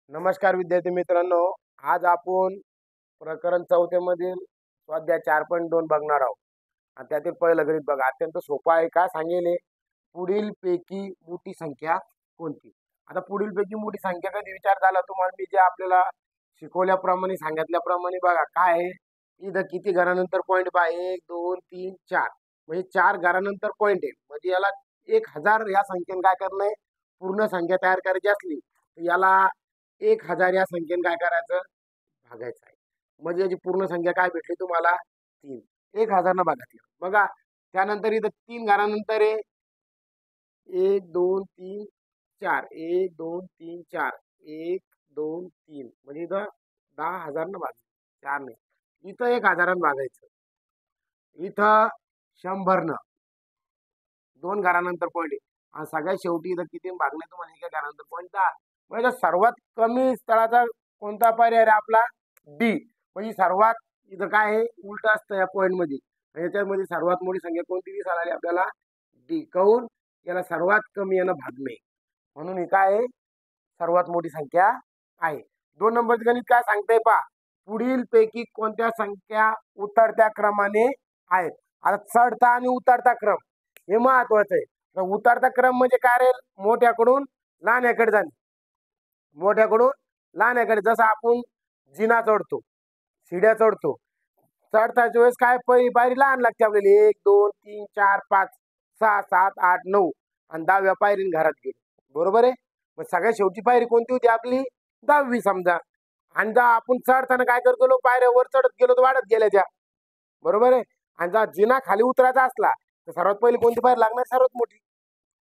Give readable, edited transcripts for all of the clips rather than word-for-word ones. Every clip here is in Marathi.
नमस्कार विद्यार्थी मित्रांनो. आज आपण प्रकरण 4 मधील स्वाध्याय 4.2 बघणार आहोत. आणि त्यातील पहिलं गणित बघा. अत्यंत सोपं आहे. काय सांगेल? पुढील पैकी मोठी संख्या कोणती? आता पुढील पैकी मोठी संख्या कधी विचार झाला तुम्हाला मी जे आपल्याला शिकवल्याप्रमाणे सांगितल्याप्रमाणे बघा काय आहे. इथं किती घरानंतर पॉईंट पहा 1 2 3 4 म्हणजे 4 घरानंतर पॉईंट आहे. म्हणजे याला 1000 या संख्येने काय करणं आहे? पूर्ण संख्या तयार करायची असली तर याला 1000 या संख्येने काय करायचं? भागायचं आहे. म्हणजे याची पूर्ण संख्या काय भेटली तुम्हाला? 3. 1000 न भागायचं. बघा त्यानंतर इथं 3 घरानंतर आहे 1 2 3 4 1 2 3 4 1 2 3 म्हणजे इथं 10,000 न भागायचं. 4 ने इथं 1000 न भागायचं. इथं 100 न 2 घरानंतर पॉईंट आहे. आणि सगळ्यात शेवटी इथं किती भागले तुम्हाला एका घरानंतर पॉईंट 10. म्हणजे सर्वात कमी स्थळाचा कोणता पर्याय आहे आपला? डी. म्हणजे सर्वात इथं काय आहे? उलट असतं या पॉईंट मध्ये. याच्यामध्ये सर्वात मोठी संख्या कोणती दिसायला आली आपल्याला? डी. काऊन? याला सर्वात कमी यानं भागणे म्हणून हे काय आहे? सर्वात मोठी संख्या आहे. 2 नंबरचं गणित काय सांगतंय पहा. पुढील पैकी कोणत्या संख्या उतरत्या क्रमाने आहेत? आता चढता आणि उतरता क्रम हे महत्वाचं आहे. तर उतरता क्रम म्हणजे काय रे? मोठ्याकडून लहान्याकडे जाणे. मोठ्याकडून लहान्याकडे. जसं आपण जिना चढतो, शिड्या चढतो, चढताच्या वेळेस काय पहिली पायरी लहान लागते आपल्याला. 1 2 3 4 5 6 7 8 9 आणि 10व्या पायरीने घरात गेलो. बरोबर आहे. मग सगळ्यात शेवटची पायरी कोणती होती आपली? 10वी समजा. आणि जर आपण चढताना काय करत गेलो? पायऱ्या वर चढत गेलो तर वाढत गेल्या त्या. बरोबर आहे. आणि जर जिना खाली उतरायचा असला तर सर्वात पहिली कोणती पायरी लागणार? सर्वात मोठी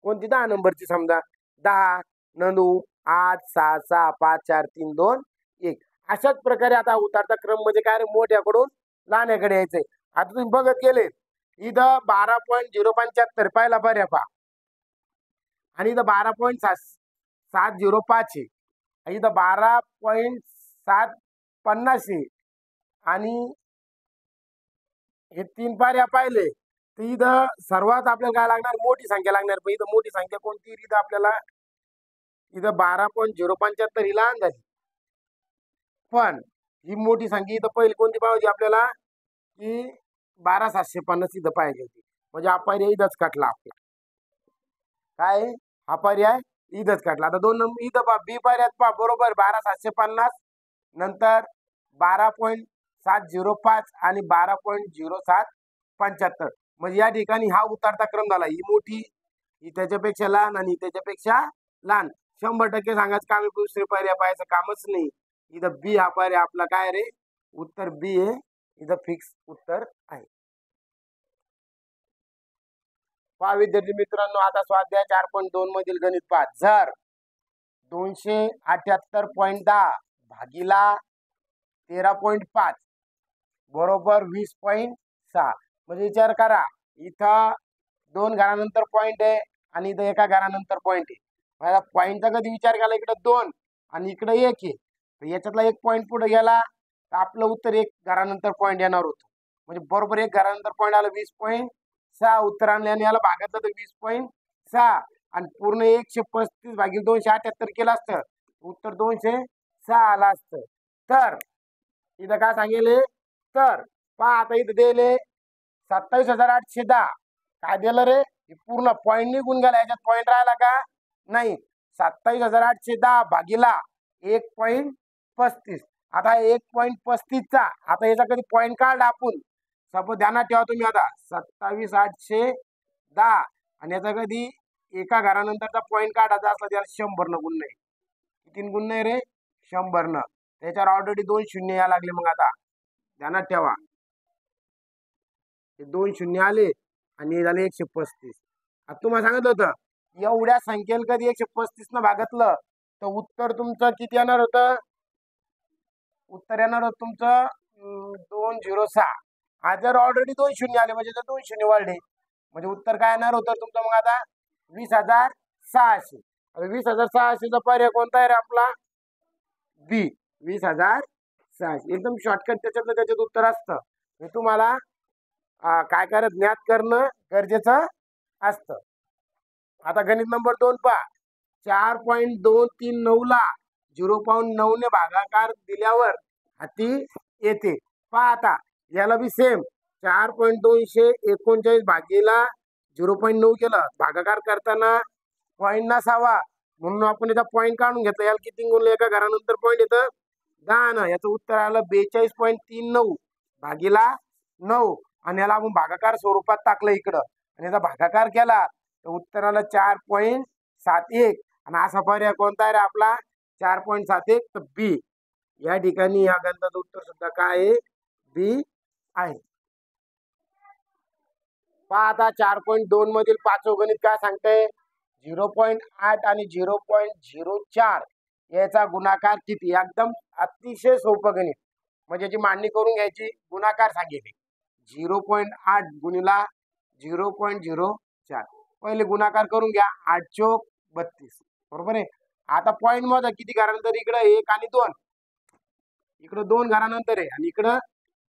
कोणती? 10 नंबरची समजा. 10 9 8 6 6 5 4 3 2 1. अशाच प्रकारे आता उतरता क्रम म्हणजे काय रे? मोठ्याकडून लहान्याकडे यायचंय. आता तुम्ही बघत गेले इथं 12.075 पहिला पर्याय पहा. आणि इथं 12.705 आहे. इथं 12.750 आहे. आणि हे 3 पर्याय पाहिले तर इथं सर्वात आपल्याला काय लागणार? मोठी संख्या लागणार. पण इथं मोठी संख्या कोणती? इथं आपल्याला इथं 12.075 ही लहान झाली. पण ही मोठी संख्या इथं पहिली कोणती पाहिजे आपल्याला? की 12.750 इथं पाहिजे होती. म्हणजे हा पर्याय इथंच कटला आपला. काय? हा पर्याय इथंच कटला. आता 2 नंबर इथं पहा. बी पर्यायात पहा. बरोबर 12.750 नंतर 12.705 आणि 12.0775. म्हणजे या ठिकाणी हा उतरता क्रम झाला. ही मोठी, ही त्याच्यापेक्षा लहान आणि त्याच्यापेक्षा लहान. 100% सांगायचं काम दुसरे पर्याय पाहायचं कामच नाही. इथं बी हा पर्याय आपला काय रे? उत्तर बी आहे. इथं फिक्स उत्तर आहे. पहा विद्यार्थी मित्रांनो, आता स्वाध्याय 4.2 मधील गणित पहा. जर 278.10 भागीला 13.5 बरोबर 20.6 म्हणजे विचार करा. इथं 2 घरानंतर पॉईंट आहे आणि इथं एका घरानंतर पॉईंट आहे. मला पॉईंटचा कधी विचार केला? इकडे 2 आणि इकडे 1 आहे. तर याच्यातला 1 पॉईंट पुढे गेला तर आपलं उत्तर 1 घरानंतर पॉईंट येणार होतं. म्हणजे बरोबर 1 घरानंतर पॉईंट आला 20.6 उत्तर आणले आणि याला भागातलं तर 20.6 आणि पूर्ण 135 भागिले 278 केलं असतं उत्तर 206 आलं असतं. तर इथं काय सांगेल? तर पहा आता इथं दिले 27,810. काय दिलं रे? पूर्ण पॉईंट निघून गेला. याच्यात पॉईंट राहिला का? नाही. 27,810 भागीला 1.35. आता 1.35 चा आता याचा कधी पॉईंट काढला आपण सपोज ध्यानात ठेवा तुम्ही. आता 27,810 आणि याचा कधी एका घरानंतरचा पॉईंट काढायचा असला त्याला 100 न गुण नाही. किती गुण नाही रे? 100 न. त्याच्यावर ऑलरेडी 2 शून्य या लागले. मग आता ध्यानात ठेवा. हे 2 शून्य आले आणि झाले 135. आता तुम्हाला सांगितलं होतं एवढ्या संख्येला कधी 135 न भागतलं तर उत्तर तुमचं किती येणार होतं? उत्तर येणार होतं तुमचं 206. आज जर ऑलरेडी 2 शून्य आले म्हणजे 2 शून्य वाढले म्हणजे उत्तर काय येणार होतं तुमचं? मग आता 20,600. 20,600चा पर्याय कोणता आहे रे आपला? बी. 20,600 एकदम शॉर्टकट. त्याच्यात उत्तर असतं. हे तुम्हाला काय करत ज्ञात करणं गरजेचं असतं. आता गणित नंबर 2 पहा. 4.239 ला 0.9 ने भागाकार दिल्यावर हाती येते. पहा आता याला बी सेम 4.239 भागीला 0.9 केलं, भागाकार करताना पॉईंट नसावा म्हणून आपण याचा पॉईंट काढून घेतला. याला किती गुणलं, एका घरानंतर पॉईंट येतं 10 न. याचं उत्तर आलं 42.39 भागीला 9. आणि याला आपण भागाकार स्वरूपात टाकलं इकडं आणि याचा भागाकार केला तर उत्तर आलं 4.71. आणि असा पर्याय कोणता आहे रे आपला 4.71, तर बी. या ठिकाणी या गणिताचं उत्तर सुद्धा काय आहे, बी आहे. पहा आता 4.2 मधील पाचवं गणित काय सांगतंय, 0.8 आणि 0.04 याचा गुणाकार किती. एकदम अतिशय सोपं गणित, म्हणजे याची मांडणी करून घ्यायची, गुणाकार सांगितले 0.8 गुणिला 0.04. पहिले गुणाकार करून घ्या, 8 चोक 32, बरोबर आहे. आता पॉईंट मध्ये किती घरानंतर, इकडे 1 आणि 2, इकडे 2 घरानंतर आहे आणि इकडं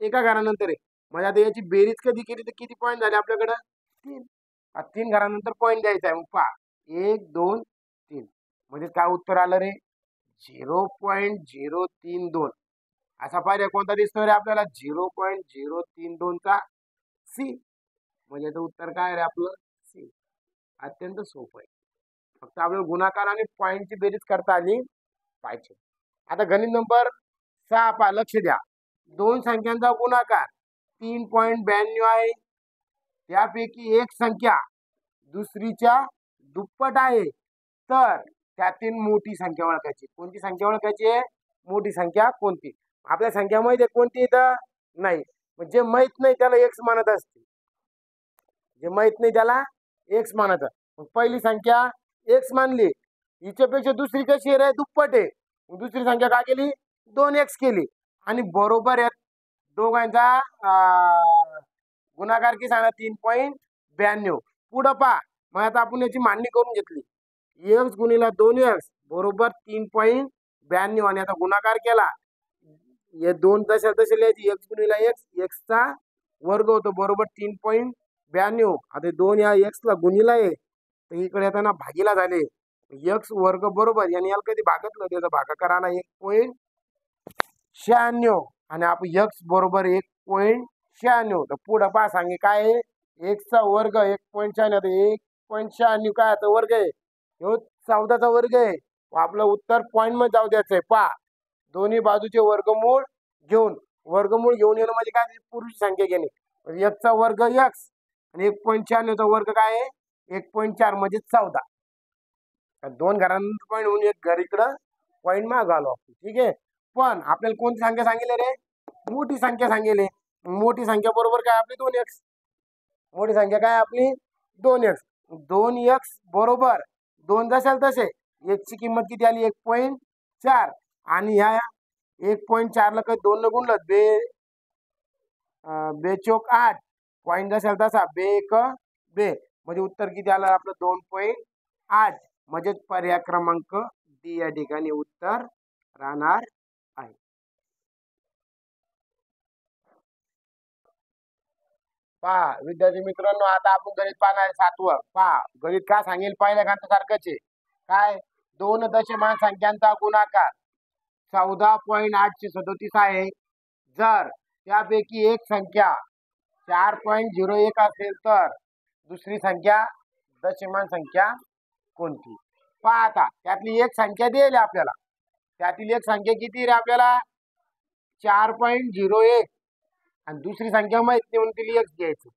एका घरानंतर आहे. म्हणजे आता याची बेरीज कधी केली तर किती पॉईंट झाले आपल्याकडे, 3. 3 घरानंतर पॉईंट द्यायचा आहे. मग पहा 1 2 3, म्हणजे काय उत्तर आलं रे 0.032. असा पर्याय कोणता दिसतोय रे आपल्याला, 0.032 चा सी. म्हणजे याचं उत्तर काय रे आपलं, सी. अत्यंत सोपं आहे, फक्त आपल्याला गुणाकार आणि पॉईंटची बेरीज करता आली पाहिजे. आता गणित नंबर 6 पहा, लक्ष द्या. दोन संख्यांचा गुणाकार 3.92 आहे, त्यापैकी एक संख्या दुसरीच्या दुप्पट आहे, तर त्यातील मोठी संख्या ओळखायची. कोणती संख्या ओळखायची आहे, मोठी संख्या कोणती. आपल्या संख्या माहिती आहे कोणती इथं नाही, जे माहित नाही त्याला एक्स मानत असते, जे माहित नाही त्याला एक्स मानत. पहिली संख्या एक्स मानली, हिच्यापेक्षा दुसरी कशी आहे रे, दुप्पट आहे. दुसरी संख्या काय केली, 2x केली आणि बरोबर आहे. दोघांचा गुणाकार किती सांगा, 3.92. पुढं पहा, मग आता आपण याची मांडणी करून घेतली, x गुणिला 2x बरोबर 3.92 आणि आता गुणाकार केला, हे दोन तशा तसे लिहायची, x गुणिला x, x चा वर्ग होतो बरोबर 3.92. आता 2 या x ला गुणिला आहे तर इकडे येताना भागीला झाले, x वर्ग बरोबर, याने याला कधी भागतलं त्याचा भागाकार आला 1.96 आणि आपण x बरोबर 1.96. तर पुढे पहा सांगे काय आहे, x चा वर्ग 1.96, 1.96 काय आता वर्ग आहे, 14 चा वर्ग आहे. आपलं उत्तर पॉईंट मध्ये जाऊ द्यायचंय. पहा दोन्ही बाजूचे वर्गमूळ घेऊन येणं म्हणजे काय, पुरुष संख्या घेणे. x चा वर्ग x आणि 1.96 चा वर्ग काय आहे 1.4 म्हणजे 14. दोन घरांनंतर पॉईंट होऊन एक घर इकडं पॉईंट माग आलो आपण, ठीक आहे. पण आपल्याला कोणती संख्या सांगितली रे, मोठी संख्या सांगितली. मोठी संख्या बरोबर काय आपली 2x, मोठी संख्या काय आपली 2x. 2x बरोबर 2 जशाल तसे x ची किंमत किती आली 1.4 आणि ह्या 1.4 ला काही 2 न गुणलं, बेचोक 8, पॉईंट जशाल तसा बे एक बे, म्हणजे उत्तर किती आलं आपलं 2.8. म्हणजे पर्याय क्रमांक डी या ठिकाणी उत्तर राहणार आहे. पहा विद्यार्थी मित्रांनो, आता आपण गणित पाहणार 7वं. पहा गणित काय सांगेल, पहिल्या गणितासारखंच आहे. काय, दोन दशमान संख्यांचा गुणाकार 14.837 आहे. जर त्यापैकी एक संख्या 4.01 असेल तर दुसरी संख्या दशमान संख्या कोणती. पहा आता त्यातली एक संख्या दिली आपल्याला, त्यातील एक संख्या किती रे आपल्याला 4.01 आणि दुसरी संख्या माहित नाही म्हणून तिला x घ्यायची.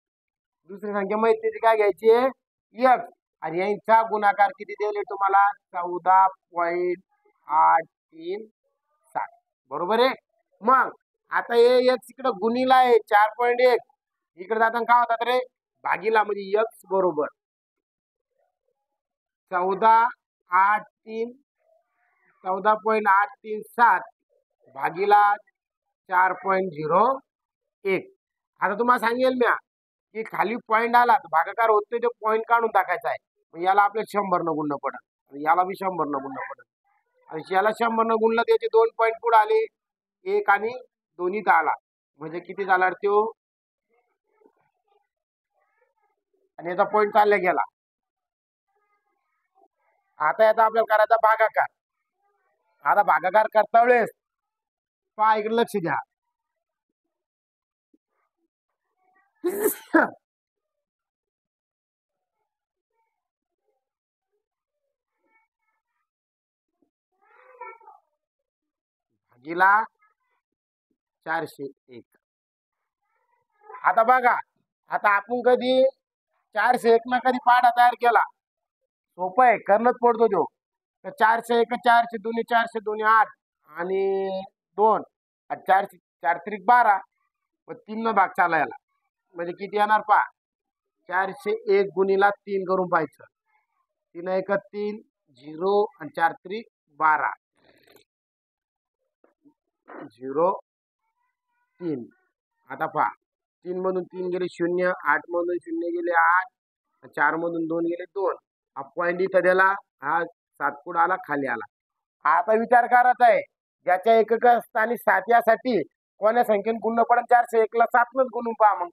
दुसरी संख्या माहित नाही काय घ्यायची आहे x, आणि यांचा गुणाकार किती दिले तुम्हाला 14.837, बरोबर आहे. मग आता हे x इकडे गुणिला आहे 4.1, इकडे जाताना काय होतात रे भागीला, म्हणजे x बरोबर 14.837 भागीला 4.01. आता तुम्हाला सांगेल मी की खाली पॉईंट आला तर भागाकार होते, तो पॉईंट काढून टाकायचा आहे. याला आपल्याला 100 न गुणणं पडत आणि याला बी 100 न गुणणं पडत, आणि याला 100 न गुणलं त्याचे 2 पॉईंट पुढे आले, 1 आणि 2 इथं आला, म्हणजे किती झाला तो, आणि याचा पॉईंट चालला गेला. आता याचा आपल्याला करायचा भागाकार. आता भागाकार करता वेळेस पहा इकडे लक्ष द्या. भागीला 401. आता बघा, आता आपण कधी 401 ना कधी पाढा तयार केला, सोपं आहे, करणंच पडतो तो. तर 401 4 दोन्ही 4 दोन्ही 8 आणि 2 4 4 त्रिक 12 व 3 न भाग चालायला म्हणजे किती येणार पहा. 401 गुणीला 3 करून पाहायचं. 3 1 3 0 आणि 4 त्रिक 12 0 3. आता पहा 3 मधून 3 गेले 0, 8 मधून 0 गेले 8, 4 मधून 2 गेले 2. हा पॉईंट इथं दिला, हा 7 पुढे आला, खाली आला. आता विचार करायचा आहे ज्याच्या एकक स्थानी 7 यासाठी कोण्या संख्येने गुणणं पडेल. 401 ला 7 नच गुणून पहा. मग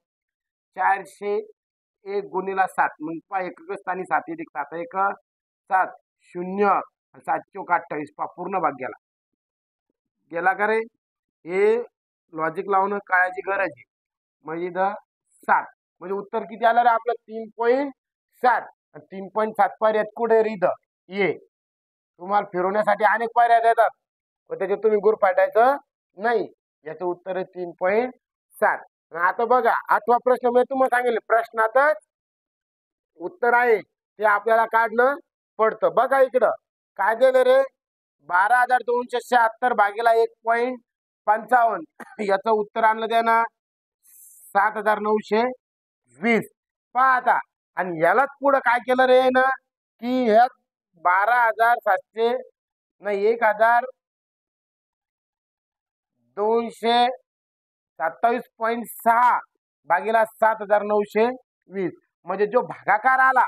401 गुणीला 7 मग पहा एकक स्थानी 7 1 7 1 7 0 7 चौक 28 पहा पूर्ण भाग गेला. गेला का रे? हे लॉजिक लावणं काळाची गरज आहे. म्हणजे इथं 7 म्हणजे उत्तर किती आलं रे आपलं 3.7. 3.7 पर्याय कुठे रे? इथं ये. तुम्हाला फिरवण्यासाठी अनेक पर्याय देतात पण त्याच्यात तुम्ही गुर पाठायचं नाही. याचं उत्तर आहे 3.7. आता बघा 8वा प्रश्न मी तुम्हाला सांगितले प्रश्नातच उत्तर आहे ते आपल्याला काढणं पडतं. बघा इकडं काय दिलं रे? 12,276 भागीला 1.55 याचं उत्तर आणलं त्यानं 7,920. पहा आता आणि यालाच पुढं काय केलं रे ना की ह्या 12,700 नाही 1,227.6 भागीला 7,920 म्हणजे जो भागाकार आला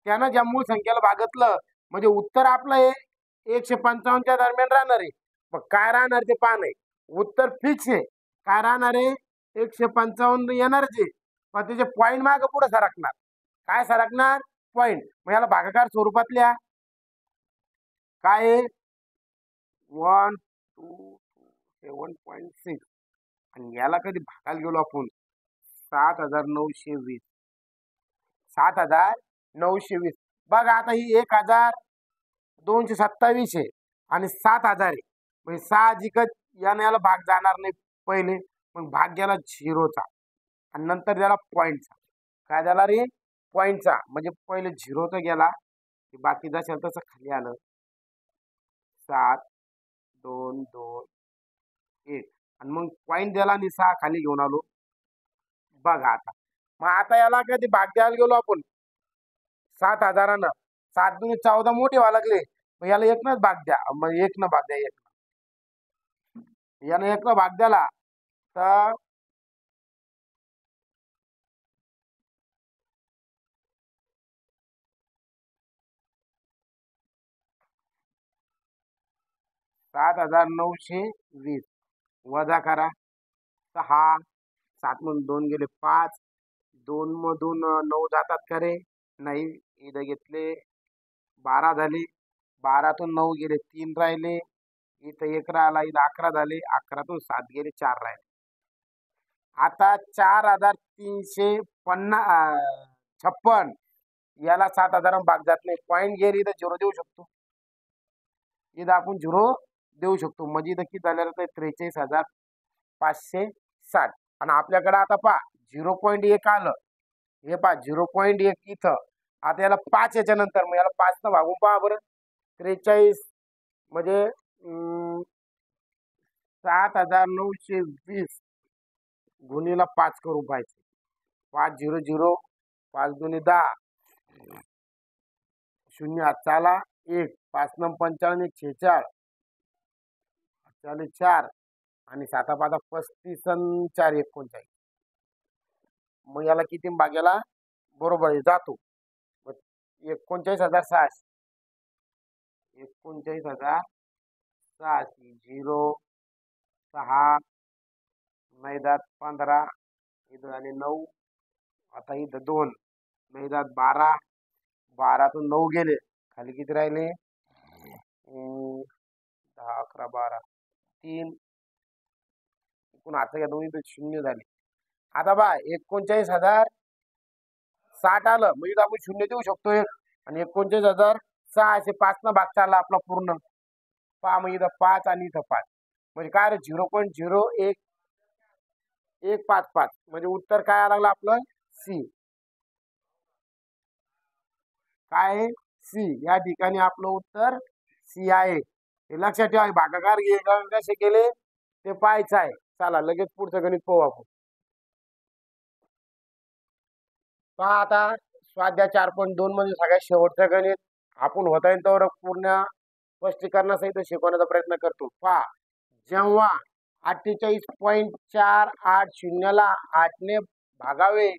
त्यानं ज्या मूळ संख्येला भागतलं म्हणजे उत्तर आपलं हे 155च्या दरम्यान राहणार आहे. मग काय राहणार ते पहा. नाही उत्तर फिक्स आहे. काय राहणार आहे? 155 येणारच आहे पण त्याचे पॉईंट मागे पुढे सरकणार. काय सरकणार? पॉईंट. मग याला भागाकार स्वरूपातल्या काय 1 2 7.6 आणि याला कधी भागायला गेलो आपण 7,920. 7,920. बघा आता ही 1,227 आहे आणि 7,000 आहे म्हणजे साहजिकच याला भाग जाणार नाही पहिले. मग भाग गेला झिरोचा आणि नंतर त्याला पॉईंटचा. काय झाला रे? पॉईंटचा. म्हणजे पहिले झिरोचा गेला बाकी जसं तसं खाली आलं 7 2 2 1 आणि मग पॉईंट द्याला आणि 6 खाली घेऊन आलो. बघा आता मग आता याला कधी भाग द्यायला गेलो आपण 7,000नं 7 दुनी 14 मोठे व्हायला लागले मग याला 1 नच भाग द्या. मग 1 न भाग द्या. 1 यानं 1 न भाग द्याला तर 7,920 वजा करा 6. 7 मधून 2 गेले 5. 2 मधून 9 जातात का रे? नाही. इथं घेतले 12 झाले. 12तून 9 गेले 3 राहिले. इथं 1 राहिला. इथं 11 झाले. 11तून 7 गेले 4 राहिले. आता 4,356 याला 7,000 भाग जात नाही. पॉईंट गेली इथं 0 देऊ शकतो. इथं आपण 0 देऊ शकतो म्हणजे इथं किती झालेलं तर 43,560. आणि आपल्याकडे आता पहा 0.1 आलं. हे पहा 0.1 इथं. आता याला 5 याच्या नंतर मग याला 5 न भागून पहा बरं. 43 म्हणजे 7,920 गुणीला 5 करून पाहायचं. 5 0 0 5 दुनी 10 0 हाताला 1 5 न 55 46 4 आणि 7 5 35 आणि 4 39. मग याला किती भाग्याला बरोबर आहे जातो 39,600. 39,600 0 6 मैदात 15 इथं झाले 9. आता इथं 2 मैदात 12. 12तून 9 गेले खाली किती राहिले 10 11 12 3 एकूण आता या दोन्ही शून्य झाले. आता बा 39,060 आलं म्हणजे आपण शून्य देऊ शकतो एक, आणि 39,605 ना भाग चालला आपला पूर्ण. पहा म्हणजे इथं 5 आणि इथं 5 म्हणजे काय रे 0.01155 म्हणजे उत्तर काय आलं लागलं आपलं सी. काय आहे सी. या ठिकाणी आपलं उत्तर सी आहे. हे लक्षात ठेवा. भागाकार कसे केले ते पाहायचं आहे. चला लगेच पुढचं गणित पाहू आपण. पहा आता स्वाध्याय 4.2 मध्ये सगळ्यात शेवटचं गणित आपण होता येईल तर पूर्ण स्पष्टीकरणासहित शिकवण्याचा प्रयत्न करतो. पहा जेव्हा 48.480 ला 8 ने भागावे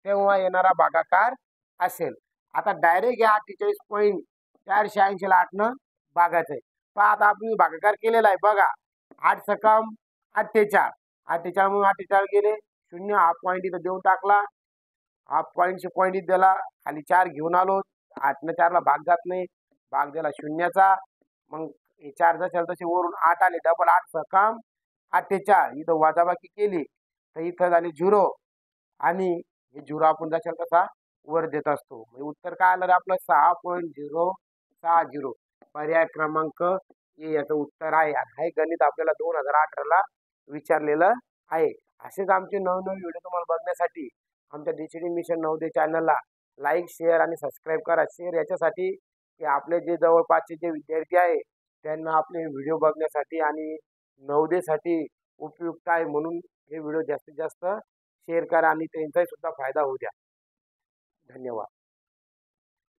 तेव्हा येणारा भागाकार असेल. आता डायरेक्ट या 48.480 ला 8 न भागायचं आहे. पहा आता आपण भागाकार केलेला आहे बघा. 8 सकम 48 48 म्हणून 48 गेले 0 हा पॉईंट इथं देऊन टाकला. हा पॉईंटचे पॉईंट इथं दिला. खाली 4 घेऊन आलो. 8 न 4 ला भाग जात नाही. भाग दिला शून्याचा. मग हे 4 जशाल तसे वरून 8 आले. डबल 8 सकम 48 इथं वजाबाकी केली तर इथं झाले 0 आणि हे 0 आपण जशाल तसा वर देत असतो. म्हणजे उत्तर काय आलं रे आपलं 6.060. पर्याय क्रमांक ए याचं उत्तर आहे. हे गणित आपल्याला 2018 ला विचारलेलं आहे. असेच आमचे नवनवीन व्हिडिओ तुम्हाला बघण्यासाठी आमच्या DCD मिशन नवोदय चॅनलला लाईक शेअर आणि सबस्क्राईब करा. शेअर याच्यासाठी की आपले जे जवळपासचे जे विद्यार्थी आहे त्यांना आपले व्हिडिओ बघण्यासाठी आणि नवोदयसाठी उपयुक्त आहे म्हणून हे व्हिडिओ जास्तीत जास्त शेअर करा आणि त्यांचाही सुद्धा फायदा होऊ द्या. धन्यवाद.